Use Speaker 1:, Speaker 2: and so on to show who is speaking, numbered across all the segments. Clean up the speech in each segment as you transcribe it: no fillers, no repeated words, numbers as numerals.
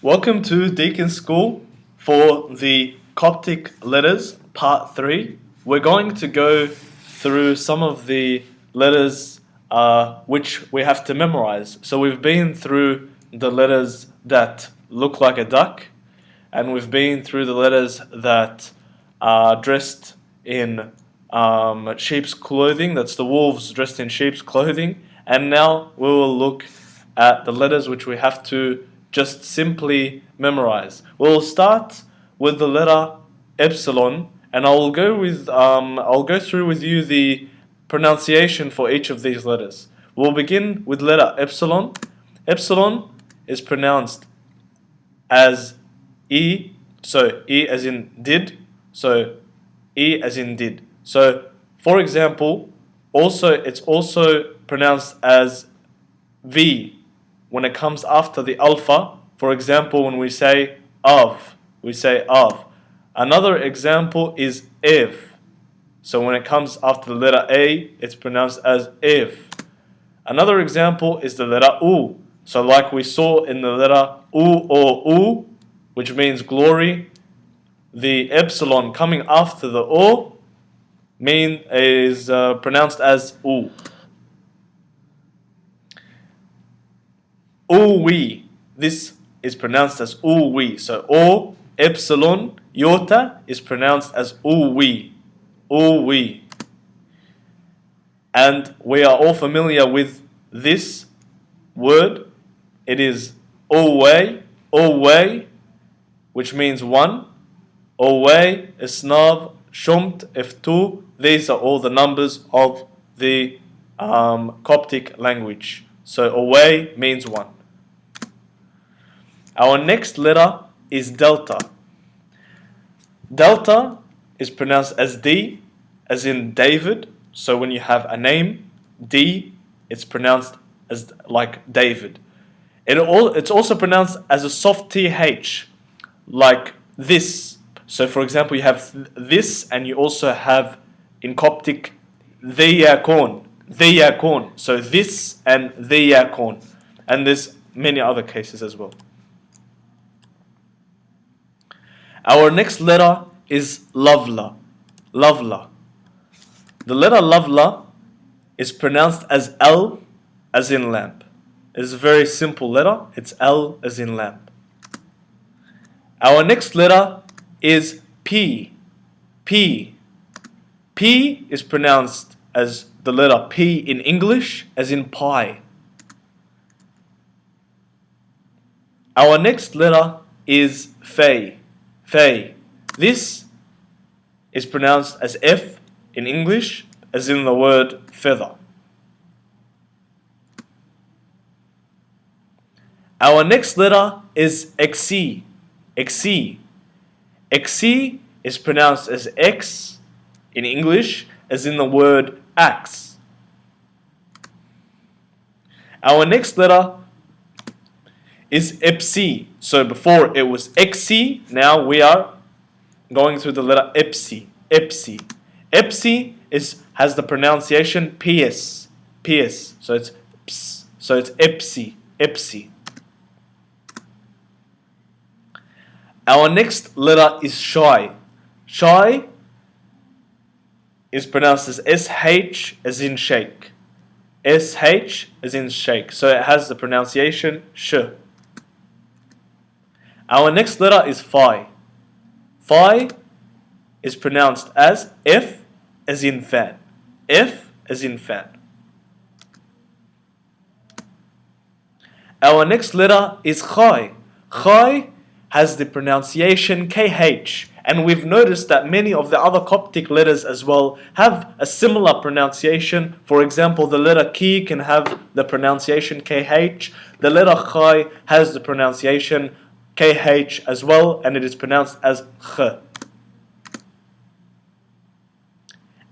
Speaker 1: Welcome to Deacons School for the Coptic letters, part 3. We're going to go through some of the letters which we have to memorize. So we've been through the letters that look like a duck, and we've been through the letters that are dressed in sheep's clothing. That's the wolves dressed in sheep's clothing. And now we will look at the letters which we have to just simply memorize. We'll start with the letter epsilon, and I'll go through with you the pronunciation for each of these letters. We'll begin with letter epsilon. Epsilon is pronounced as E, so E as in did, so E as in did. So, for example, it's also pronounced as V when it comes after the alpha. For example, when we say of, we say of. Another example is if. So when it comes after the letter A, it's pronounced as if. Another example is the letter U. So like we saw in the letter U or U, which means glory, the epsilon coming after the O is pronounced as U. Uwi. This is pronounced as uwi. So O, epsilon, iota is pronounced as uwi. Uwi. And we are all familiar with this word. It is owe, which means one. Owe, isnav, shumt, f2. These are all the numbers of the Coptic language. So owe means one. Our next letter is delta. Delta is pronounced as D, as in David. So when you have a name, D, it's pronounced as like David. It's also pronounced as a soft TH, like this. So for example, you have this, and you also have in Coptic, Deacon. So this and Deacon. And there's many other cases as well. Our next letter is Lavla. Lavla. The letter Lavla is pronounced as L as in lamp. It's a very simple letter. It's L as in lamp. Our next letter is P. P. P is pronounced as the letter P in English, as in pie. Our next letter is Fe. Fe. This is pronounced as F in English, as in the word feather. Our next letter is Xe. Xe. Xe is pronounced as X in English, as in the word axe. Our next letter is Epsi. So before it was Xe, now we are going through the letter Epsi. Epsi. Epsi has the pronunciation PS. PS. So it's ps. So it's Epsi. Epsi. Our next letter is Shai. Shai is pronounced as SH as in shake. SH as in shake. So it has the pronunciation sh. Our next letter is Phi. Phi is pronounced as F as in fan. F as in fan. Our next letter is Chai. Chai has the pronunciation KH. And we've noticed that many of the other Coptic letters as well have a similar pronunciation. For example, the letter Ki can have the pronunciation KH. The letter Chai has the pronunciation KH as well, and it is pronounced as Ch.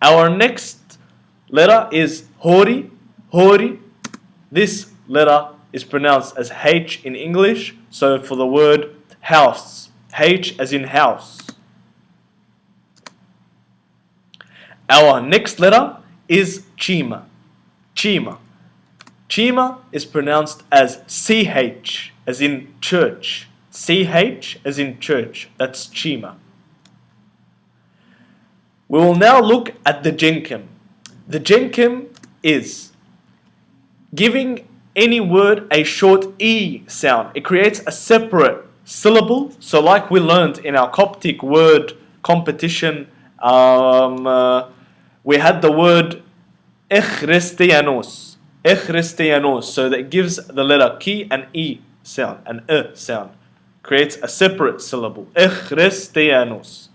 Speaker 1: Our next letter is Hori. Hori. This letter is pronounced as H in English. So for the word house, H as in house. Our next letter is Chima. Chima. Chima is pronounced as CH, as in church. CH as in church. That's chima. We will now look at the jenkim. The jenkim is giving any word a short E sound. It creates a separate syllable. So like we learned in our Coptic word competition, we had the word Echristianos. Echristianos. So that gives the letter ki an E sound, an sound. Creates a separate syllable. Echristianos.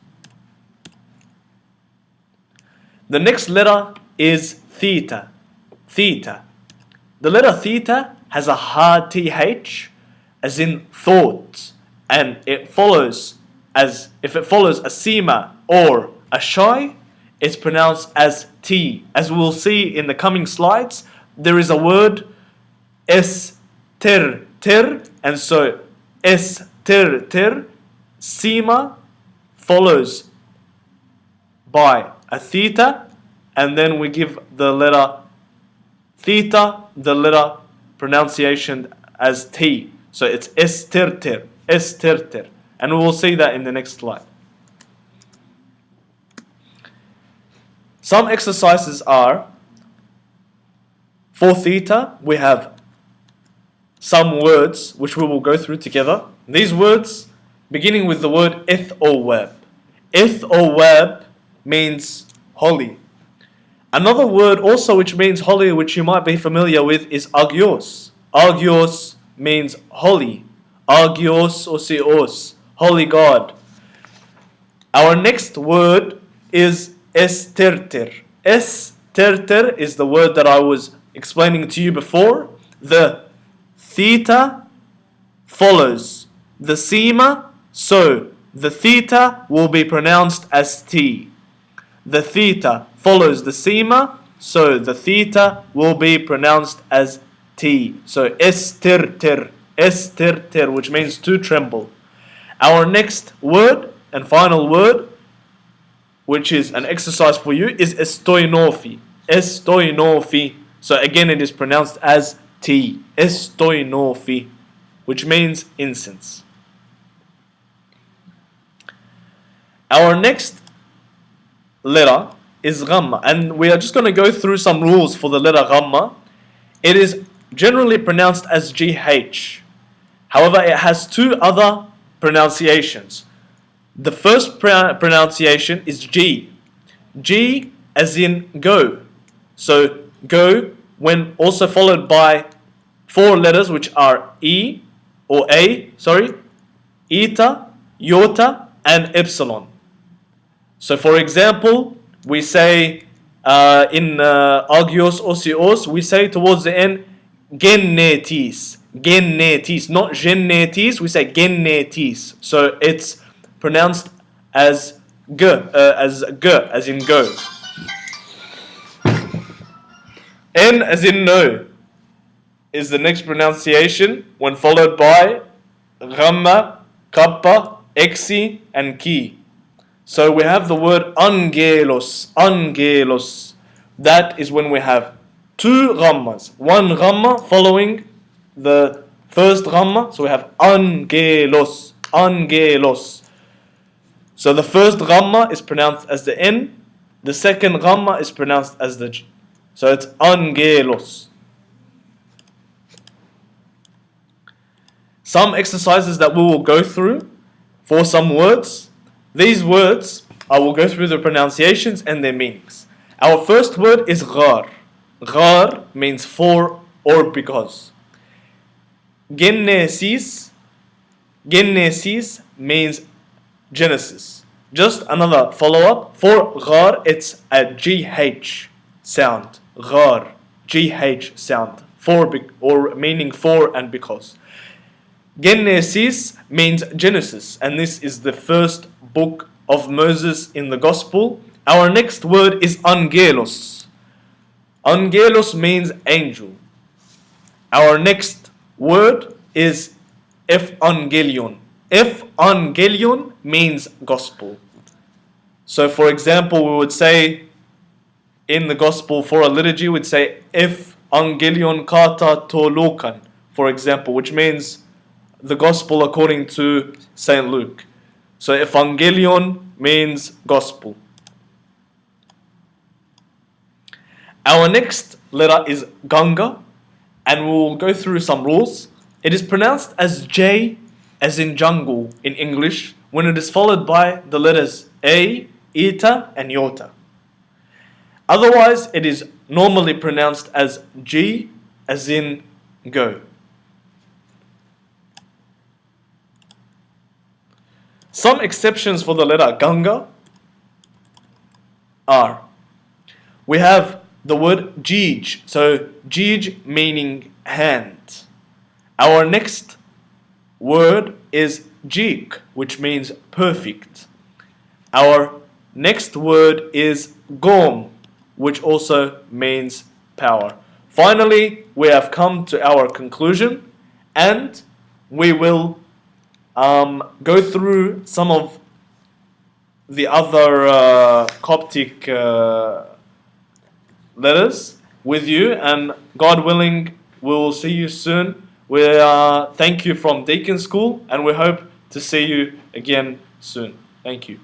Speaker 1: The next letter is theta. Theta. The letter theta has a hard TH, as in thought, and it follows as, if it follows a sima or a shy, it's pronounced as T. As we'll see in the coming slides, there is a word ter, and so ter, sima follows by a theta, and then we give the letter theta, the letter pronunciation as T. So it's ter, and we will see that in the next slide. Some exercises are, for theta, we have some words which we will go through together. These words, beginning with the word ithowab. Ithowab means holy. Another word also which means holy, which you might be familiar with, is agios. Agios means holy. Agios osios, holy God. Our next word is esterter. Esterter is the word that I was explaining to you before. The theta follows the sima, so the theta will be pronounced as T. The theta follows the sima, so the theta will be pronounced as T. So esterter, which means to tremble. Our next word and final word, which is an exercise for you, is estoinofi. Estoinofi. So again, it is pronounced as T. Estoinofi, which means incense. Our next letter is ghamma, and we are just going to go through some rules for the letter ghamma. It is generally pronounced as GH. However, it has two other pronunciations. The first pronunciation is G. G as in go. So go, when also followed by four letters which are E or A, eta, iota, and epsilon. So for example, we say in agios osios, we say towards the end, gennetis, not gennetis, we say gennetis. So it's pronounced as g, as in go. N as in no is the next pronunciation, when followed by gamma, kappa, exi, and ki. So we have the word angelos. That is when we have two ghammas. One ghamma following the first ghamma. So we have angelos. So the first ghamma is pronounced as the N. The second ghamma is pronounced as the G. So it's angelos. Some exercises that we will go through for some words. These words, I will go through the pronunciations and their meanings. Our first word is ghar. Ghar means for or because. Genesis means Genesis. Just another follow-up. For ghar, it's a GH sound. Ghar, GH sound. For or meaning for and because. Genesis means Genesis, and this is the first book of Moses in the Gospel. Our next word is angelos. Angelos means angel. Our next word is evangelion. Evangelion means gospel. So for example, we would say in the Gospel for a liturgy, we'd say evangelion kata to lokan, for example, which means the gospel according to Saint Luke. So evangelion means gospel. Our next letter is Ganga, and we'll go through some rules. It is pronounced as J, as in jungle in English, when it is followed by the letters A, Eta, and Yota. Otherwise, it is normally pronounced as G, as in go. Some exceptions for the letter Ganga are, we have the word Jij, so Jij meaning hand. Our next word is Jik, which means perfect. Our next word is Gom, which also means power. Finally, we have come to our conclusion, and we will go through some of the other Coptic letters with you, and God willing, we will see you soon. We thank you from Deacon School, and we hope to see you again soon. Thank you.